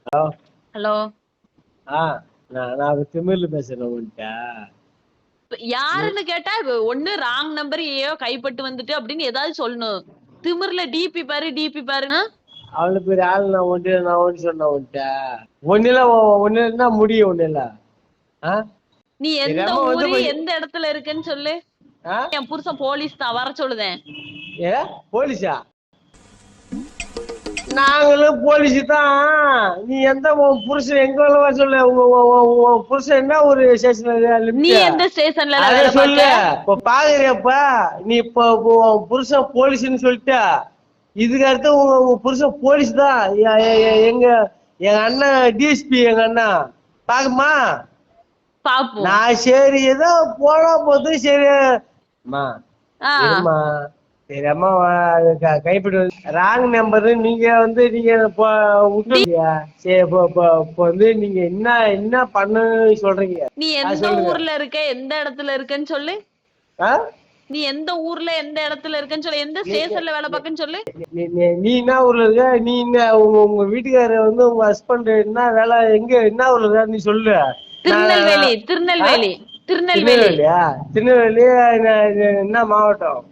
Hello. Hello. நான் திமிர்ல பேசுறேன் உன்கிட்ட. யாருன்னு கேட்டா ஒண்ணு ராங் நம்பர் ஏயோ கைப்பட்டு வந்துட்டு அப்படின்னு ஏதாவது சொல்லணும். திமிர்ல டிபி பாரு டிபி பாருன்னா அவ்வளவு பெரிய ஆள் நான் ஒன்று சொன்னேன் உன்கிட்ட. ஒன்னுல முடியும் ஒன்னுல. நீ எந்த ஊரு எந்த இடத்துல இருக்குன்னு சொல்லு. என் புருஷன் போலீஸ் தான், வர சொல்லுதேன். ஏ போலீஸா? நாங்களும் போலீஸ் தான். நீ எந்த புருஷன் எங்க வர சொல்லு. உங்க புருஷன் என்ன ஒரு ஸ்டேஷன்ல? நீ எந்த ஸ்டேஷன்ல சொல்லு. இப்ப பாக்குறியப்ப நீ இப்ப புருஷன் போலீஸ்ன்னு சொல்லிட்ட. இதுக்கு அடுத்து உங்க புருஷன் போலீஸ் தான். எங்க அண்ணன் டிஎஸ்பி, எங்க அண்ணன் பாக்குமா? நான் சரி ஏதோ போனா போது சரி அம்மா. சரி அம்மா கைப்பற்றி ராங் நம்பரு. நீங்க நீங்க நீங்க என்ன பண்ண சொல்றீங்க? நீ எந்த ஊர்ல இருக்க எந்த இடத்துல இருக்கன்னு சொல்லு. நீ எந்த ஊர்ல எந்த இடத்துல இருக்கன்னு சொல்லு. எந்த ஸ்டேஷன்ல வேலை பார்க்கன்னு சொல்லு. நீ என்ன ஊர்ல இருக்க? நீ என்ன உங்க வீட்டுக்காரர் உங்க ஹஸ்பண்ட் என்ன வேலை என்ன ஊர்ல இருக்க நீ சொல்லு. திருநெல்வேலி. திருநெல்வேலி. திருநெல்வேலியா? திருநெல்வேலி என்ன மாவட்டம்?